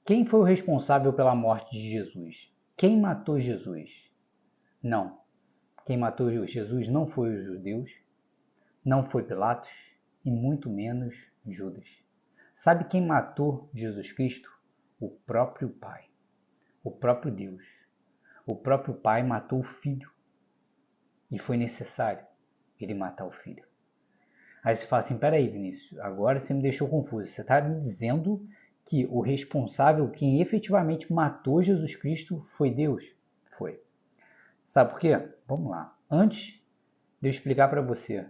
Quem foi o responsável pela morte de Jesus? Quem matou Jesus? Não. Quem matou Jesus não foi os judeus, não foi Pilatos e muito menos Judas. Sabe quem matou Jesus Cristo? O próprio Pai, o próprio Deus. O próprio Pai matou o Filho e foi necessário ele matar o Filho. Aí você fala assim, peraí Vinícius, agora você me deixou confuso. Você está me dizendo que o responsável, quem efetivamente matou Jesus Cristo foi Deus? Foi. Sabe por quê? Vamos lá. Antes de eu explicar para você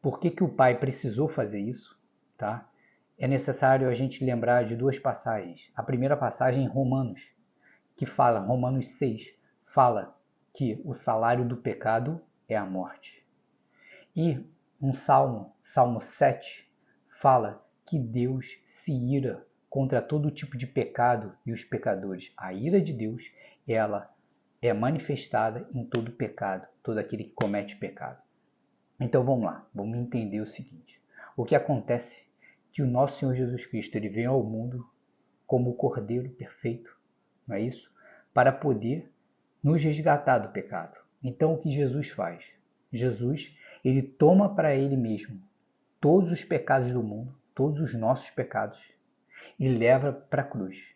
por que o Pai precisou fazer isso, tá? É necessário a gente lembrar de duas passagens. A primeira passagem em Romanos, que fala, Romanos 6, fala que o salário do pecado é a morte. E um salmo, Salmo 7, fala que Deus se ira contra todo tipo de pecado e os pecadores. A ira de Deus, ela é manifestada em todo pecado, todo aquele que comete pecado. Então vamos lá, vamos entender o seguinte. O que acontece é que o nosso Senhor Jesus Cristo, ele veio ao mundo como o Cordeiro perfeito, não é isso? Para poder nos resgatar do pecado. Então o que Jesus faz? Jesus, ele toma para ele mesmo todos os pecados do mundo, todos os nossos pecados, e leva para a cruz.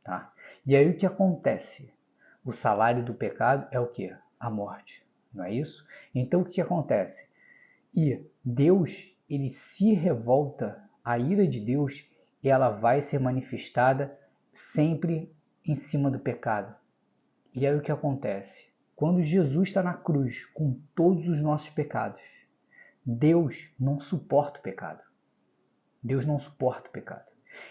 Tá? E aí o que acontece? O salário do pecado é o quê? A morte, não é isso? Então o que acontece? E Deus, ele se revolta, a ira de Deus, ela vai ser manifestada sempre em cima do pecado. E aí o que acontece? Quando Jesus está na cruz com todos os nossos pecados, Deus não suporta o pecado. Deus não suporta o pecado.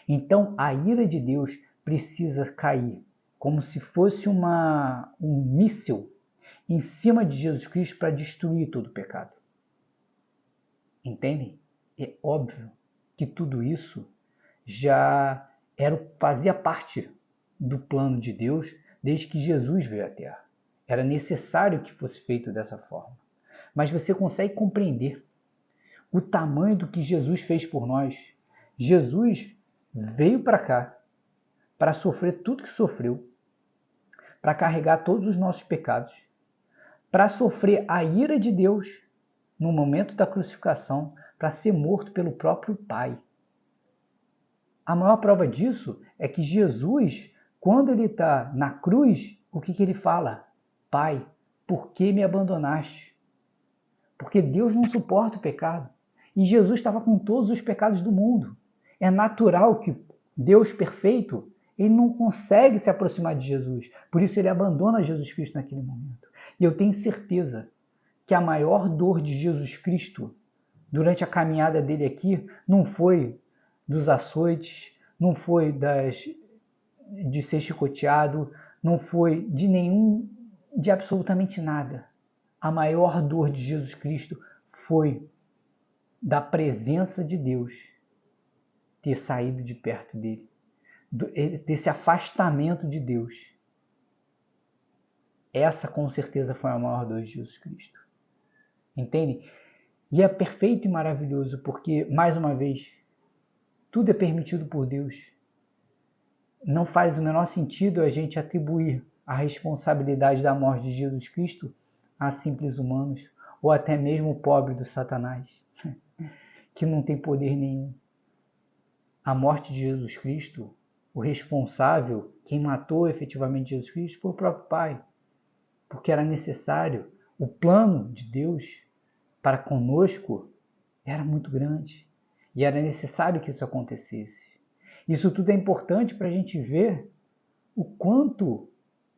Então a ira de Deus precisa cair como se fosse um míssil em cima de Jesus Cristo para destruir todo o pecado. Entendem? É óbvio que tudo isso já fazia parte do plano de Deus desde que Jesus veio à Terra. Era necessário que fosse feito dessa forma. Mas você consegue compreender o tamanho do que Jesus fez por nós? Jesus veio para cá para sofrer tudo que sofreu, para carregar todos os nossos pecados, para sofrer a ira de Deus no momento da crucificação, para ser morto pelo próprio Pai. A maior prova disso é que Jesus, quando ele está na cruz, o que ele fala? Pai, por que me abandonaste? Porque Deus não suporta o pecado. E Jesus estava com todos os pecados do mundo. É natural que Deus perfeito, ele não consegue se aproximar de Jesus. Por isso ele abandona Jesus Cristo naquele momento. E eu tenho certeza que a maior dor de Jesus Cristo durante a caminhada dele aqui não foi dos açoites, não foi de ser chicoteado, não foi de absolutamente nada. A maior dor de Jesus Cristo foi da presença de Deus ter saído de perto dele, desse afastamento de Deus. Essa com certeza foi a maior dor de Jesus Cristo. Entende? E é perfeito e maravilhoso porque, mais uma vez, tudo é permitido por Deus. Não faz o menor sentido a gente atribuir a responsabilidade da morte de Jesus Cristo a simples humanos, ou até mesmo o pobre do Satanás, que não tem poder nenhum. A morte de Jesus Cristo, o responsável, quem matou efetivamente Jesus Cristo, foi o próprio Pai, porque era necessário. O plano de Deus para conosco era muito grande e era necessário que isso acontecesse. Isso tudo é importante para a gente ver o quanto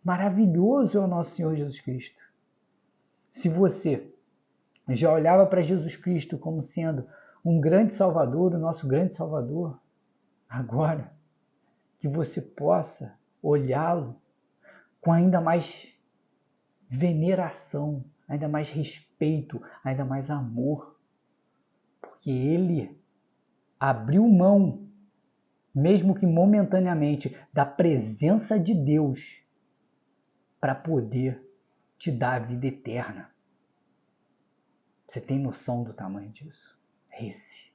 maravilhoso é o nosso Senhor Jesus Cristo. Se você já olhava para Jesus Cristo como sendo um grande Salvador, o nosso grande Salvador, agora que você possa olhá-lo com ainda mais veneração, ainda mais respeito, ainda mais amor, porque ele abriu mão, mesmo que momentaneamente, da presença de Deus para poder te dar a vida eterna. Você tem noção do tamanho disso? Esse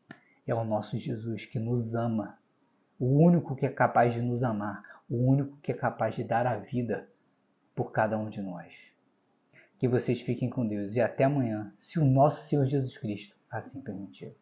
é o nosso Jesus que nos ama o único que é capaz de nos amar, o único que é capaz de dar a vida por cada um de nós. Que vocês fiquem com Deus e até amanhã, se o nosso Senhor Jesus Cristo assim permitir.